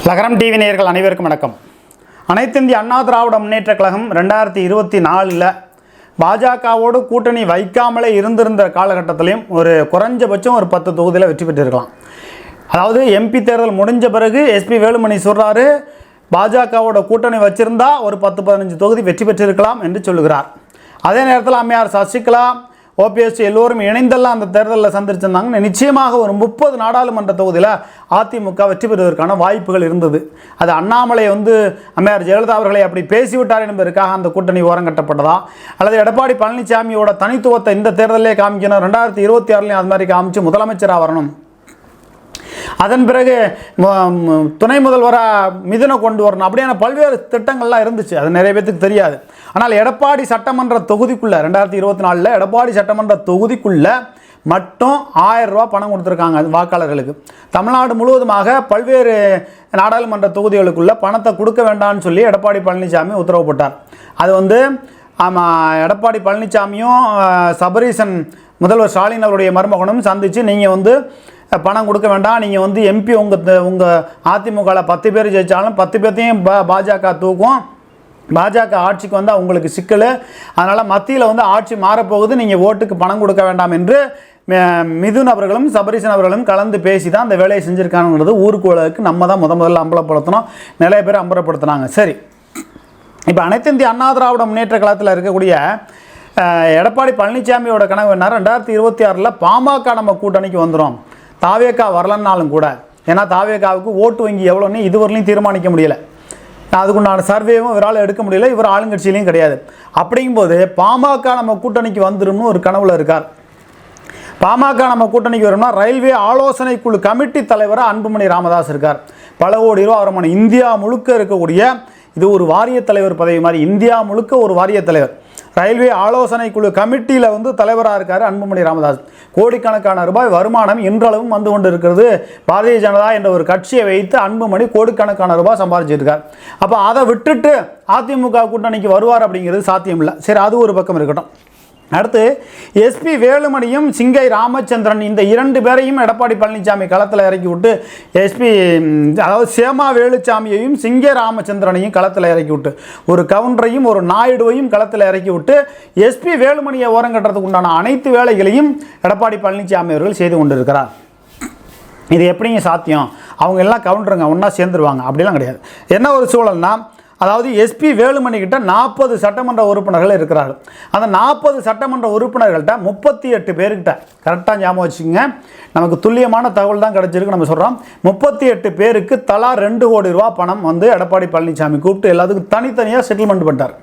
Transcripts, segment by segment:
லகரம் டிவி நேயர்கள் அனைவருக்கும் வணக்கம். அனைத்து இந்திய அண்ணா திராவிட முன்னேற்ற கழகம் 2024 பாஜகவோடு கூட்டணி வைக்காமலே இருந்திருந்த காலகட்டத்திலையும் குறைஞ்சபட்சம் 10 தொகுதியில் வெற்றி பெற்றிருக்கலாம். அதாவது எம்பி தேர்தல் முடிஞ்ச பிறகு எஸ்பி வேலுமணி சொல்கிறாரு, பாஜகவோட கூட்டணி வச்சிருந்தா 10-15 தொகுதி வெற்றி பெற்றிருக்கலாம் என்று சொல்லுகிறார். அதே நேரத்தில் அம்மையார் சசிகலா, ஓபிஎஸ் எல்லோரும் இணைந்தெல்லாம் அந்த தேர்தலில் சந்திச்சிருந்தாங்க. நிச்சயமாக 30 நாடாளுமன்ற தொகுதியில் அதிமுக வெற்றி பெறுவதற்கான வாய்ப்புகள் இருந்தது. அது அண்ணாமலை அம்மையார் ஜெயலலிதா அவர்களை அப்படி பேசிவிட்டார் என்பதற்காக அந்த கூட்டணி ஓரங்கட்டப்பட்டதா, அல்லது எடப்பாடி பழனிசாமியோட தனித்துவத்தை இந்த தேர்தலே காமிக்கணும், 2026 அது மாதிரி காமிச்சு முதலமைச்சராக வரணும், அதன் பிறகு துணை முதல்வராக மிதுனை கொண்டு வரணும், அப்படியான பல்வேறு திட்டங்கள்லாம் இருந்துச்சு. அது நிறைய பேருக்கு தெரியாது. ஆனால் எடப்பாடி சட்டமன்ற தொகுதிக்குள்ளே 2024 எடப்பாடி சட்டமன்ற தொகுதிக்குள்ளே மட்டும் 1000 ரூபா பணம் கொடுத்துருக்காங்க வாக்காளர்களுக்கு. தமிழ்நாடு முழுவதுமாக பல்வேறு நாடாளுமன்ற தொகுதிகளுக்குள்ள பணத்தை கொடுக்க வேண்டாம்னு சொல்லி எடப்பாடி பழனிசாமி உத்தரவு போட்டார். அது எடப்பாடி பழனிசாமியும் சபரீசன் முதல்வர் ஸ்டாலின் அவருடைய மருமகனும் சந்தித்து, நீங்கள் பணம் கொடுக்க வேண்டாம், நீங்கள் எம்பி உங்கள் அதிமுகவில் 10 பேர் ஜெயித்தாலும் 10 பேர்த்தையும் பாஜக தூக்கும், பாஜக ஆட்சிக்கு வந்தால் உங்களுக்கு சிக்கல், அதனால் மத்தியில் ஆட்சி மாறப்போகுது, நீங்கள் ஓட்டுக்கு பணம் கொடுக்க வேண்டாம் என்று மிதுன் அவர்களும் சபரீசன் அவர்களும் கலந்து பேசி தான் அந்த வேலையை செஞ்சுருக்காங்கிறது ஊருக்கு நம்ம தான் முதல்ல அம்பலப்படுத்தணும். நிறைய பேர் அம்பலப்படுத்தினாங்க. சரி, இப்போ அனைத்து இந்திய அண்ணா திராவிட முன்னேற்ற கழகத்தில் இருக்கக்கூடிய எடப்பாடி பழனிசாமியோட கனவு என்ன, 2026 பாமக நம்ம கூட்டணிக்கு வந்துடும், தாவேகா வரலன்னாலும் கூட. ஏன்னா தாவேகாவுக்கு ஓட்டு வங்கி எவ்வளோன்னு இதுவரையிலையும் தீர்மானிக்க முடியலை, அதுக்குண்டான சர்வேவும் இவரால் எடுக்க முடியல, இவர் ஆளுங்கட்சியிலையும் கிடையாது. அப்படிங்கும்போது பாமக நம்ம கூட்டணிக்கு வந்துடும்னு ஒரு கனவுல இருக்கார். பாமக நம்ம கூட்டணிக்கு வரும்னா ரயில்வே ஆலோசனை குழு கமிட்டி தலைவராக அன்புமணி ராமதாஸ் இருக்கார். பல கோடி ரூபா வருமானம், இந்தியா முழுக்க இருக்கக்கூடிய இது ஒரு வாரிய தலைவர் பதவி மாதிரி, இந்தியா முழுக்க ஒரு வாரிய தலைவர். ரயில்வே ஆலோசனை குழு கமிட்டியில் தலைவராக இருக்கார் அன்புமணி ராமதாஸ். கோடிக்கணக்கான ரூபாய் வருமானம் இன்றளவும் வந்து கொண்டு இருக்கிறது. பாரதிய ஜனதா என்ற ஒரு கட்சியை வைத்து அன்புமணி கோடிக்கணக்கான ரூபாய் சம்பாதிச்சிருக்கார். அப்போ அதை விட்டுட்டு அதிமுக கூட்டணிக்கு வருவார் அப்படிங்கிறது சாத்தியம் இல்லை. சரி, அது ஒரு பக்கம் இருக்கட்டும். அடுத்து எஸ்பி வேலுமணியும் சிங்கை ராமச்சந்திரன் இந்த 2 பேரையும் எடப்பாடி பழனிசாமி களத்தில் இறக்கி விட்டு, அதாவது சேமா வேலுச்சாமியையும் சிங்கை ராமச்சந்திரனையும் களத்தில் இறக்கி விட்டு, ஒரு கவுண்டரையும் ஒரு நாயுடுவையும் களத்தில் இறக்கி விட்டு எஸ்பி வேலுமணியை ஓரங்கட்டுறதுக்கு உண்டான அனைத்து வேலைகளையும் எடப்பாடி பழனிசாமி அவர்கள் செய்து கொண்டிருக்கிறார். இது எப்படிங்க சாத்தியம்? அவங்க எல்லாம் கவுண்டருங்க, ஒன்றா சேர்ந்துருவாங்க அப்படிலாம் கிடையாது. என்ன ஒரு சூழல்னா, அதாவது எஸ்பி வேலுமணி கிட்ட 40 சட்டமன்ற உறுப்பினர்கள் இருக்கிறார்கள். அந்த 40 சட்டமன்ற உறுப்பினர்கள்ட்ட 38 பேர்கிட்ட, கரெக்டாக ஞாபகம் வச்சுக்கோங்க, நமக்கு துல்லியமான தகவல் தான் கிடச்சிருக்கு. நம்ம சொல்கிறோம் 38 பேருக்கு தலா 2 கோடி ரூபா பணம் எடப்பாடி பழனிசாமி கூப்பிட்டு எல்லாத்துக்கும் தனித்தனியாக செட்டில்மெண்ட் பண்ணிட்டார்.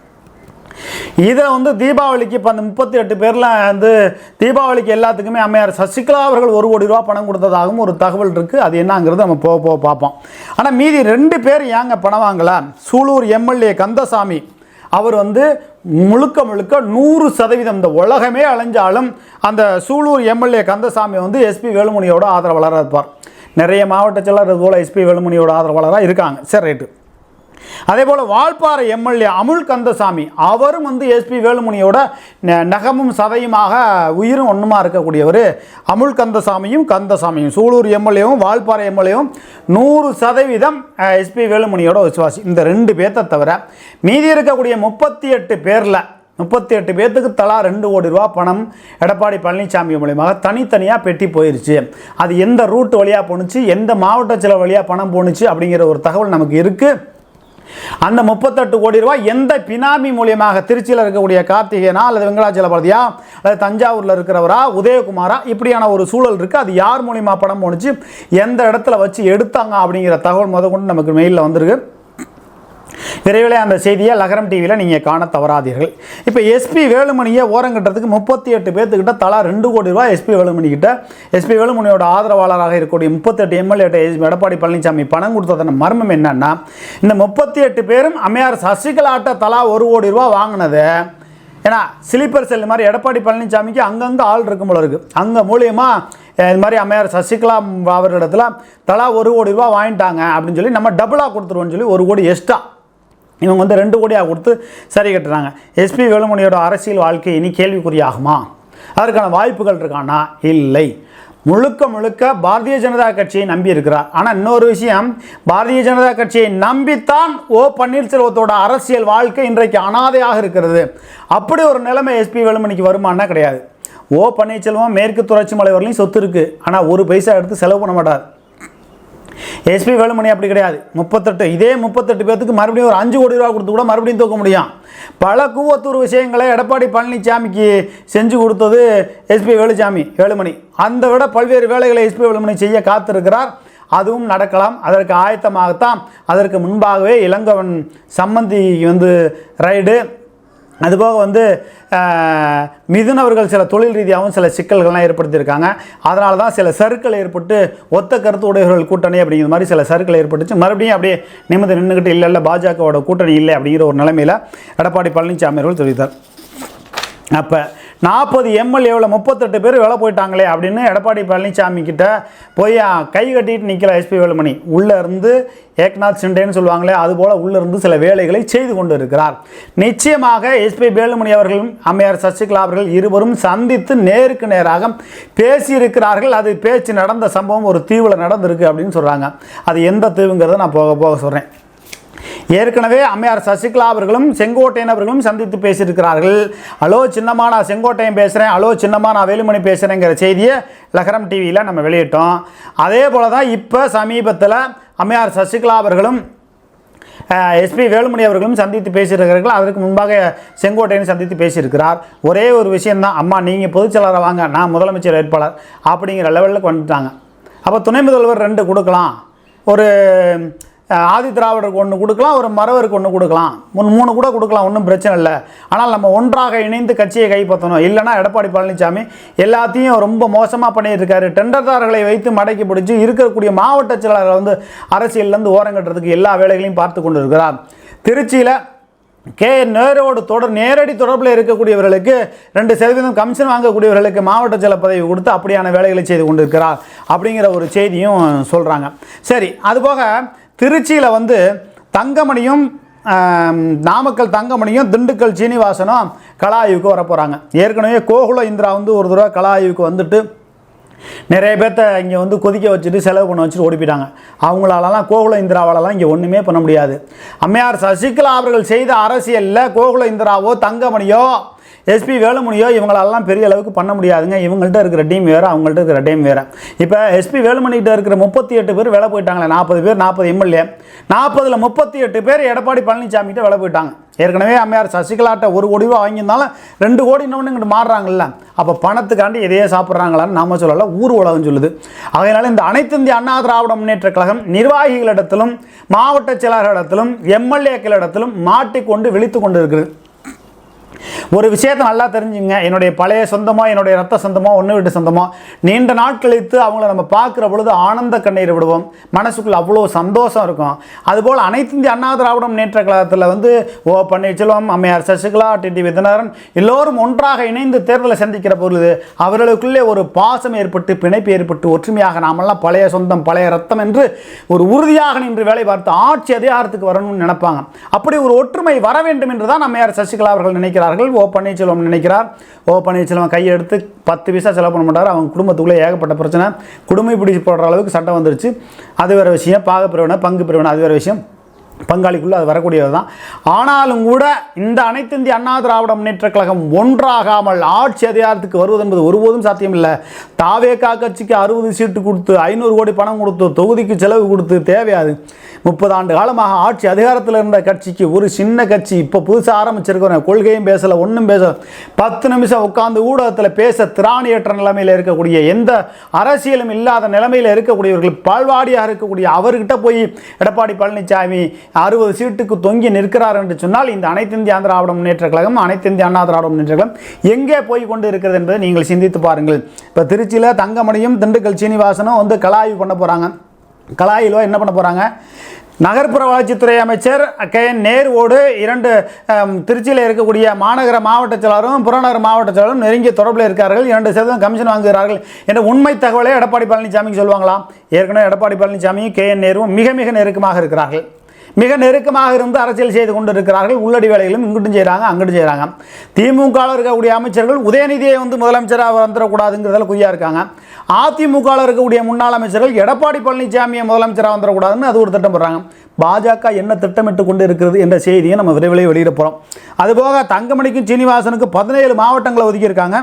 இதை தீபாவளிக்கு இப்போ அந்த 38 பேரில் தீபாவளிக்கு எல்லாத்துக்குமே அம்மையார் சசிகலா அவர்கள் 1 கோடி ரூபா பணம் கொடுத்ததாகவும் ஒரு தகவல் இருக்குது. அது என்னங்கிறது நம்ம போக பார்ப்போம். ஆனால் மீதி 2 பேர் ஏங்க பணம் வாங்கல? சூலூர் எம்எல்ஏ கந்தசாமி அவர் முழுக்க 100% இந்த உலகமே அலைஞ்சாலும் அந்த சூலூர் எம்எல்ஏ கந்தசாமி எஸ்பி வேலுமணியோட ஆதரவாளராக இருப்பார். நிறைய மாவட்ட செயலர் இது போல் எஸ்பி வேலுமணியோட ஆதரவாளராக இருக்காங்க. சரி, ரைட்டு. அதே போல் வால்பாறை எம்எல்ஏ அமுல் கந்தசாமி அவரும் எஸ்பி வேலுமணியோட நகமும் சதையுமாக உயிரும் ஒன்றுமா இருக்கக்கூடியவர். அமுல் கந்தசாமியும் சூலூர் எம்எல்ஏவும் வால்பாறை எம்எல்ஏவும் 100% எஸ்பி வேலுமணியோட விசுவாசி. இந்த 2 பேர்த்தை தவிர மீதி இருக்கக்கூடிய 38 பேரில் 38 பேர்த்துக்கு தலா 2 கோடி ரூபா பணம் எடப்பாடி பழனிசாமி மூலியமாக தனித்தனியாக பெட்டி போயிடுச்சு. அது எந்த ரூட் வழியாக போணுச்சு, எந்த மாவட்ட செயலர் வழியாக பணம் போணுச்சு அப்படிங்கிற ஒரு தகவல் நமக்கு இருக்குது. அந்த 38 கோடி ரூபாய் எந்த பினாமி மூலியமாக, திருச்சியில் இருக்கக்கூடிய கார்த்திகேயனா அல்லது வெங்கடாச்சலபதியா அல்லது தஞ்சாவூரில் இருக்கிறவரா உதயகுமாரா, இப்படியான ஒரு சூழல் இருக்குது. அது யார் மூலியமா பணம் போணுச்சு, எந்த இடத்துல வச்சு எடுத்தாங்க அப்படிங்கிற தகவல் முதற்கொண்டு நமக்கு மெயிலில் வந்திருக்கு. விரைவில் அந்த செய்தியை லகரம் டிவியில் நீங்கள் காண தவறாதீர்கள். இப்போ எஸ்பி வேலுமணியை ஓரங்கட்டுறதுக்கு 38 பேர்த்துக்கிட்ட தலா 2 கோடி ரூபாய் எஸ்பி வேலுமணியோட ஆதரவாளராக இருக்கக்கூடிய 38 எம்எல்ஏ எடப்பாடி பழனிசாமி பணம் கொடுத்ததன் மர்மம் என்னன்னா, இந்த 38 பேரும் அம்மையார் சசிகலாட்ட தலா 1 கோடி ரூபா வாங்கினது. ஏன்னா ஸ்லீப்பர் செல் மாதிரி எடப்பாடி பழனிசாமிக்கு அங்கங்கே ஆள் இருக்கும் போல இருக்குது. அங்கே மூலியமாக இது மாதிரி அம்மையார் சசிகலா அவர்களிடத்தில் தலா 1 கோடி ரூபா வாங்கிட்டாங்க அப்படின்னு சொல்லி நம்ம டபுளாக கொடுத்துருவோன்னு சொல்லி 1 கோடி எக்ஸ்ட்ரா இவங்க 2 கோடியாக கொடுத்து சரி கட்டுறாங்க. எஸ்பி வேலுமணியோட அரசியல் வாழ்க்கை இனி கேள்விக்குறியாகுமா? அதற்கான வாய்ப்புகள் இருக்கானா? இல்லை. முழுக்க முழுக்க பாரதிய ஜனதா கட்சியை நம்பி இருக்கிறார். ஆனால் இன்னொரு விஷயம், பாரதிய ஜனதா கட்சியை நம்பித்தான் ஓ பன்னீர்செல்வத்தோட அரசியல் வாழ்க்கை இன்றைக்கு அனாதையாக இருக்கிறது. அப்படி ஒரு நிலைமை எஸ்பி வேலுமணிக்கு வருமானா கிடையாது. ஓ பன்னீர்செல்வம் மேற்கு தொடர்ச்சி மலை வரலையும் சொத்து இருக்குது, ஆனால் ஒரு பைசா எடுத்து செலவு பண்ண மாட்டார். எஸ்பி வேலுமணி அப்படி கிடையாது. 38 பேருக்கு மறுபடியும் ஒரு 5 கோடி ரூபா கொடுத்து கூட மறுபடியும் தூக்க முடியும். பல கூவத்தூர் விஷயங்களை எடப்பாடி பழனிசாமிக்கு செஞ்சு கொடுத்தது எஸ்பி வேலுமணி. அந்த விட பல்வேறு வேலைகளை எஸ்பி வேலுமணி செய்ய காத்திருக்கிறார். அதுவும் நடக்கலாம். அதற்கு ஆயத்தமாகத்தான் அதற்கு முன்பாகவே இளங்கவன் சம்மந்தி ரைடு, அதுபோக மிதுன் அவர்கள் சில தொழில் ரீதியாகவும் சில சிக்கல்கள்லாம் ஏற்படுத்தியிருக்காங்க. அதனால தான் சில சறுக்கள் ஏற்பட்டு ஒத்த கருத்து உடையவர்கள் கூட்டணி அப்படிங்கிற மாதிரி சில சறுக்கள் ஏற்பட்டுச்சு. மறுபடியும் அப்படியே நிமிர்ந்து நின்றுக்கிட்டு இல்லை பாஜகவோட கூட்டணி இல்லை அப்படிங்கிற ஒரு நிலைமையில் எடப்பாடி பழனிசாமி அவர்கள் தெரிவித்தார். அப்போ 40 எம்எல்ஏவில் 38 பேர் வேலை போயிட்டாங்களே அப்படின்னு எடப்பாடி பழனிசாமி கிட்ட போய் கை கட்டிட்டு நிற்கல எஸ்பி வேலுமணி. உள்ளே இருந்து ஏக்நாத் சிண்டேன்னு சொல்லுவாங்களே, அதுபோல் உள்ளிருந்து சில வேலைகளை செய்து கொண்டு இருக்கிறார். நிச்சயமாக எஸ்பி வேலுமணி அவர்களும் அம்மையார் சசிகலா அவர்கள் இருவரும் சந்தித்து நேருக்கு நேராக பேசியிருக்கிறார்கள். அது பேச்சு நடந்த சம்பவம் ஒரு தீவில் நடந்திருக்கு அப்படின்னு சொல்கிறாங்க. அது எந்த தீவுங்கிறத நான் போக போக சொல்கிறேன். ஏற்கனவே அம்மையார் சசிகலா அவர்களும் செங்கோட்டையன் அவர்களும் சந்தித்து பேசியிருக்கிறார்கள். ஹலோ சின்னம்மா நான் செங்கோட்டையன் பேசுகிறேன், ஹலோ சின்னம்மா நான் வேலுமணி பேசுகிறேங்கிற செய்தியை லகரம் டிவியில் நம்ம வெளியிட்டோம். அதே போல் தான் இப்போ சமீபத்தில் அம்மையார் சசிகலா அவர்களும் எஸ்பி வேலுமணி அவர்களும் சந்தித்து பேசியிருக்கிறார்கள். அதற்கு முன்பாக செங்கோட்டையன் சந்தித்து பேசியிருக்கிறார். ஒரே ஒரு விஷயந்தான், அம்மா நீங்கள் பொதுச்செயலாளரை வாங்க, நான் முதலமைச்சர் வேட்பாளர் அப்படிங்கிற லெவலுக்கு வந்துட்டாங்க. அப்போ துணை முதல்வர் 2 கொடுக்கலாம், ஒரு ஆதி திராவிடருக்கு 1 கொடுக்கலாம், ஒரு மறவருக்கு 1 கொடுக்கலாம், 3 கூட கொடுக்கலாம், ஒன்றும் பிரச்சனை இல்லை. ஆனால் நம்ம ஒன்றாக இணைந்து கட்சியை கைப்பற்றணும். இல்லைனா எடப்பாடி பழனிசாமி எல்லாத்தையும் ரொம்ப மோசமாக பண்ணியிருக்காரு. டெண்டர்தாரர்களை வைத்து மடக்கி பிடிச்சி இருக்கக்கூடிய மாவட்ட செயலாளர்கள் அரசியலேருந்து ஓரங்கட்டுறதுக்கு எல்லா வேலைகளையும் பார்த்து கொண்டு இருக்கிறார். திருச்சியில் நேரோடு நேரடி தொடர்பில் இருக்கக்கூடியவர்களுக்கு 2% கமிஷன் வாங்கக்கூடியவர்களுக்கு மாவட்ட செயலர் பதவி கொடுத்து அப்படியான வேலைகளை செய்து கொண்டிருக்கிறார் அப்படிங்கிற ஒரு செய்தியும் சொல்கிறாங்க. சரி, அதுபோக திருச்சியில் தங்கமணியும் நாமக்கல் தங்கமணியும் திண்டுக்கல் சீனிவாசனும் கள ஆய்வுக்கு வர போகிறாங்க. ஏற்கனவே கோகுல இந்திரா ஒரு தடவை கள ஆய்வுக்கு வந்துட்டு நிறைய பேர்த்த இங்கே கொதிக்க வச்சுட்டு செலவு பண்ண வச்சுட்டு ஓடிப்பிட்டாங்க. அவங்களாலலாம் கோகுல இந்திராவாலலாம் இங்கே ஒன்றுமே பண்ண முடியாது. அம்மையார் சசிகலா அவர்கள் செய்த அரசியலில் கோகுல இந்திராவோ தங்கமணியோ எஸ்பி வேலுமணியோ இவங்களெல்லாம் பெரிய அளவுக்கு பண்ண முடியாதுங்க. இவங்கள்ட்ட இருக்கிற டீம் வேறு, அவங்கள்ட்ட இருக்கிற டீம் வேறு. இப்போ எஸ்பி வேலுமணிகிட்ட இருக்கிற 38 பேர் வேலை போயிட்டாங்களே, 40 பேர், 40 எம்எல்ஏ, 40ல் 38 பேர் எடப்பாடி பழனிசாமிகிட்ட வேலை போயிட்டாங்க. ஏற்கனவே அம்மையார் சசிகலாட்ட 1 கோடி ரூபா வாங்கியிருந்தாலும் 2 கோடி இன்னொன்று இங்கிட்டு மாறுறாங்கல்ல. அப்போ பணத்துக்காண்டி எதையே சாப்பிட்றாங்களான்னு நாம சொல்லலாம், ஊர் உலகம் சொல்லுது. அதனால் இந்த அனைத்து இந்திய அண்ணா திராவிட முன்னேற்ற கழகம் நிர்வாகிகளிடத்திலும் மாவட்ட செயலாளர்களிடத்திலும் எம்எல்ஏக்களிடத்திலும் மாட்டிக்கொண்டு விழித்து கொண்டு இருக்குது. ஒரு விஷயத்தை நல்லா தெரிஞ்சுங்க, என்னுடைய பழைய சொந்தமோ என்னுடைய ரத்த சொந்தமோ ஒன்று விட்டு சொந்தமோ நீண்ட நாள் கழித்து அவங்கள நம்ம பார்க்குற பொழுது ஆனந்த கண்ணீர் விடுவோம், மனசுக்குள்ள அவ்வளோ சந்தோஷம் இருக்கும். அதுபோல் அனைத்து இந்திய அண்ணா திராவிட முன்னேற்ற கழகத்தில் ஓ பன்னீர்செல்வம், அம்மையார் சசிகலா, டிடி விதினரன் எல்லோரும் ஒன்றாக இணைந்து தேர்தலை சந்திக்கிற பொழுது அவர்களுக்குள்ளே ஒரு பாசம் ஏற்பட்டு பிணைப்பு ஏற்பட்டு ஒற்றுமையாக நாமெல்லாம் பழைய சொந்தம் பழைய ரத்தம் என்று ஒரு உறுதியாக நின்று வேலை பார்த்து ஆட்சி அதிகாரத்துக்கு வரணும்னு நினைப்பாங்க. அப்படி ஒரு ஒற்றுமை வர வேண்டும் என்று தான் அம்மையார் சசிகலா அவர்கள் நினைக்கிறார்கள். ஓ பன்னீர்செல்வம் நினைக்கிறார். ஓ பன்னீர்செல்வம் கையெடுத்து 10 பைசா செலவு பண்ண மாட்டார். அவங்க குடும்பத்துக்குள்ளே ஏகப்பட்ட பிரச்சனை, குடும்பை பிடிச்சி போடுற அளவுக்கு சட்டம் வந்துருச்சு. அது வேறு விஷயம். பாகப்பிரிவினை பங்கு பிரிவினை அது வேறு விஷயம். பங்காளிக்குள்ளே அது வரக்கூடியது தான். ஆனாலும் கூட இந்த அனைத்து இந்திய அண்ணா திராவிட முன்னேற்ற கழகம் ஒன்றாகாமல் ஆட்சி அதிகாரத்துக்கு வருவது என்பது ஒருபோதும் சாத்தியமில்லை. தாவேகா கட்சிக்கு 60 சீட்டு கொடுத்து 500 கோடி பணம் கொடுத்து தொகுதிக்கு செலவு கொடுத்து தேவையாது. 30 ஆண்டு காலமாக ஆட்சி அதிகாரத்தில் இருந்த கட்சிக்கு ஒரு சின்ன கட்சி இப்போ புதுசாக ஆரம்பிச்சிருக்கிறோம், கொள்கையும் பேசலை ஒன்றும் பேச 10 நிமிஷம் உட்கார்ந்து ஊடகத்தில் பேச திராணியற்ற நிலைமையில் இருக்கக்கூடிய எந்த அரசியலும் இல்லாத நிலைமையில் இருக்கக்கூடியவர்கள் பால்வாடியாக இருக்கக்கூடிய அவர்கிட்ட போய் எடப்பாடி பழனிசாமி 60 சீட்டுக்கு தொங்கி நிற்கிறார் என்று சொன்னால் இந்த அனைத்து இந்திய திராவிட முன்னேற்ற கழகம் அனைத்து இந்திய அண்ணா திராவிட முன்னேற்ற கழகம் எங்கே போய் கொண்டு இருக்கிறது என்பதை நீங்கள் சிந்தித்து பாருங்கள். இப்போ திருச்சியில் தங்கமணியும் திண்டுக்கல் சீனிவாசனும் கலாய்வு பண்ண போகிறாங்க. கலாயிலோ என்ன பண்ண போகிறாங்க? நகர்ப்புற வளர்ச்சித்துறை அமைச்சர் KN நேருவோடு 2 திருச்சியில் இருக்கக்கூடிய மாநகர மாவட்ட செயலாளரும் புறநகர் மாவட்ட செயலாளரும் நெருங்கிய தொடர்பில் இருக்கிறார்கள். 2% கமிஷன் வாங்குகிறார்கள் என்ற உண்மை தகவலை எடப்பாடி பழனிசாமிக்கு சொல்லுவாங்களாம். ஏற்கனவே எடப்பாடி பழனிசாமியும் KN நேருவும் மிக மிக நெருக்கமாக இருக்கிறார்கள். மிக நெருக்கமாக இருந்து அரசியல் செய்து கொண்டு இருக்கிறார்கள். உள்ளடி வேலைகளும் இங்கிட்டும் செய்கிறாங்க, அங்கிட்டும் செய்கிறாங்க. திமுகவில் இருக்கக்கூடிய அமைச்சர்கள் உதயநிதியை முதலமைச்சராக வந்துடக்கூடாதுங்கிறதுல குறியாக இருக்காங்க. அதிமுகவில் இருக்கக்கூடிய முன்னாள் அமைச்சர்கள் எடப்பாடி பழனிசாமியை முதலமைச்சராக வந்துடக்கூடாதுன்னு அது ஒரு திட்டம் போடுறாங்க. பாஜக என்ன திட்டமிட்டு கொண்டு இருக்கிறது என்ற செய்தியை நம்ம விரைவில் வெளியிட போகிறோம். அதுபோக தங்கமணிக்கும் சீனிவாசனுக்கும் 17 மாவட்டங்களை ஒதுக்கியிருக்காங்க.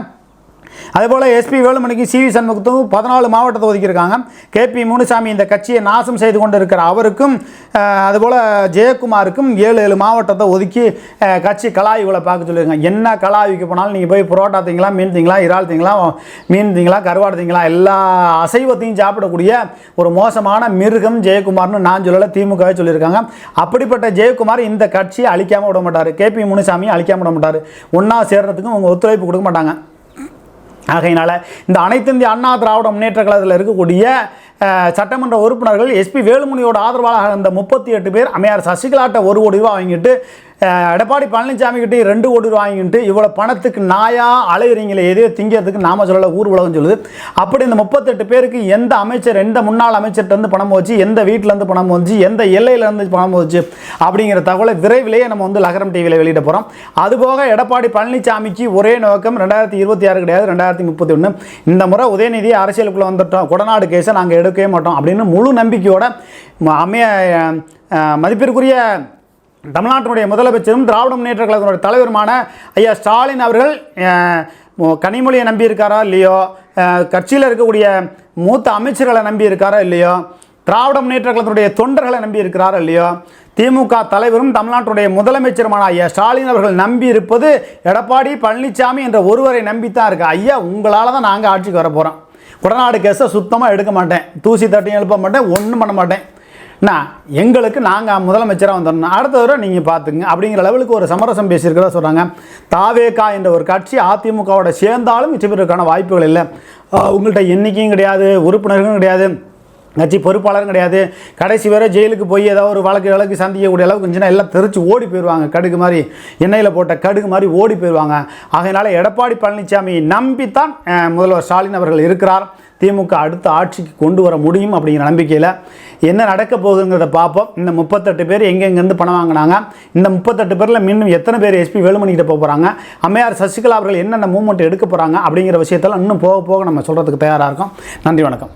அதுபோல் எஸ்பி வேலுமணிக்கு சிவி சண்முகத்துக்கும் 14 மாவட்டத்தை ஒதுக்கியிருக்காங்க. கேபி முனுசாமி இந்த கட்சியை நாசம் செய்து கொண்டு இருக்கிற அவருக்கும் அதுபோல் ஜெயக்குமாருக்கும் 7 மாவட்டத்தை ஒதுக்கி கட்சி கலாய்வுகளை பார்க்க சொல்லியிருக்காங்க. என்ன கலாய்வுக்கு போனாலும் நீங்கள் போய் புரோட்டா திங்களா, மீன் திங்களா, இறால் திங்களா, மீன் திங்களா, கருவாடு திங்களா, எல்லா அசைவத்தையும் சாப்பிடக்கூடிய ஒரு மோசமான மிருகம் ஜெயக்குமார்னு நான் சொல்லலை, திமுகவே சொல்லியிருக்காங்க. அப்படிப்பட்ட ஜெயக்குமார் இந்த கட்சியை அழிக்காமல் விட மாட்டார், கேபி முனுசாமியை அழிக்காமல் விட மாட்டார். ஒன்றா சேர்றதுக்கும் அவங்க ஒத்துழைப்பு கொடுக்க மாட்டாங்க. ஆகையினால இந்த அனைத்து இந்திய அண்ணா திராவிட முன்னேற்ற கழகத்தில் இருக்கக்கூடிய சட்டமன்ற உறுப்பினர்கள் எஸ்பி வேலுமணியோட ஆதரவாளர் இருந்த 38 பேர் அம்மையார் சசிகலாட்ட 1 கோடி ரூபா வாங்கிட்டு எடப்பாடி பழனிசாமி கிட்டே 2 கோடி ரூபா வாங்கிட்டு இவ்வளோ பணத்துக்கு நாயா அலையிறீங்களே, எதையோ திங்கிறதுக்கு நாம சொல்லலை, ஊர் உலகம் சொல்லுது. அப்படி இந்த 38 பேருக்கு எந்த அமைச்சர், எந்த முன்னாள் அமைச்சர்கிட்ட பணம் போச்சு, எந்த வீட்டிலேருந்து பணம் போச்சு, எந்த எல்லையிலேருந்து பணம் போச்சு அப்படிங்கிற தகவலை விரைவிலேயே நம்ம லகரம் டிவியில் வெளியிட போகிறோம். அதுபோக எடப்பாடி பழனிசாமிக்கு ஒரே நோக்கம் 2026 கிடையாது, 2031. இந்த முறை உதயநிதி அரசியலுக்குள்ளே வந்துட்டோம், கொடநாடு கேஸை நாங்கள் எடுக்கவே மாட்டோம் அப்படின்னு முழு நம்பிக்கையோட மதிப்பிற்குரிய தமிழ்நாட்டினுடைய முதலமைச்சரும் திராவிட முன்னேற்ற கழகத்தினுடைய தலைவருமான ஐயா ஸ்டாலின் அவர்கள் கனிமொழியை நம்பியிருக்காரா இல்லையோ, கட்சியில் இருக்கக்கூடிய மூத்த அமைச்சர்களை நம்பியிருக்காரா இல்லையோ, திராவிட முன்னேற்ற கழகத்தினுடைய தொண்டர்களை நம்பி இருக்கிறாரா இல்லையோ, திமுக தலைவரும் தமிழ்நாட்டுடைய முதலமைச்சருமான ஐயா ஸ்டாலின் அவர்கள் நம்பி இருப்பது எடப்பாடி பழனிசாமி என்ற ஒருவரை நம்பித்தான் இருக்கு. ஐயா உங்களால் தான் நாங்கள் ஆட்சிக்கு வர போகிறோம், கொடநாடு கேஸை சுத்தமாக எடுக்க மாட்டேன், தூசி தட்டியும் எழுப்ப மாட்டேன், ஒன்றும் பண்ண மாட்டேன், எங்களுக்கு நாங்கள் முதலமைச்சராக வந்துடணும், அடுத்த தடவை நீங்கள் பார்த்துங்க அப்படிங்கிற லெவலுக்கு ஒரு சமரசம் பேசியிருக்கிறதா சொல்கிறாங்க. தாவேகா என்ற ஒரு கட்சி அதிமுகவோட சேர்ந்தாலும் வெற்றி பெறுவதற்கான வாய்ப்புகள் இல்லை. உங்கள்கிட்ட எண்ணிக்கையும் கிடையாது, உறுப்பினர்களும் கிடையாது, கட்சி பொறுப்பாளரும் கிடையாது. கடைசி வரை ஜெயிலுக்கு போய் ஏதாவது ஒரு வழக்கு சந்திக்கக்கூடிய அளவுக்கு இருந்துச்சுன்னா எல்லாம் தெரிச்சு ஓடி போயிடுவாங்க, கடுகு மாதிரி, எண்ணெயில் போட்ட கடுகு மாதிரி ஓடி போயிடுவாங்க. ஆகையினால எடப்பாடி பழனிசாமியை நம்பித்தான் முதல்வர் ஸ்டாலின் அவர்கள் இருக்கிறார். திமுக அடுத்த ஆட்சிக்கு கொண்டு வர முடியும் அப்படிங்கிற நம்பிக்கையில் என்ன நடக்க போகுதுங்கிறத பார்ப்போம். இந்த 38 பேர் எங்கெங்கேருந்து பணம் வாங்கினாங்க, இந்த 38 பேரில் இன்னும் எத்தனை பேர் எஸ்பி வேலுமணிக்கிட்ட போக போகிறாங்க, அம்மையார் சசிகலா அவர்கள் என்னென்ன மூவ்மெண்ட் எடுக்க போகிறாங்க அப்படிங்கிற விஷயத்தெல்லாம் இன்னும் போக போக நம்ம சொல்கிறதுக்கு தயாராக இருக்கோம். நன்றி, வணக்கம்.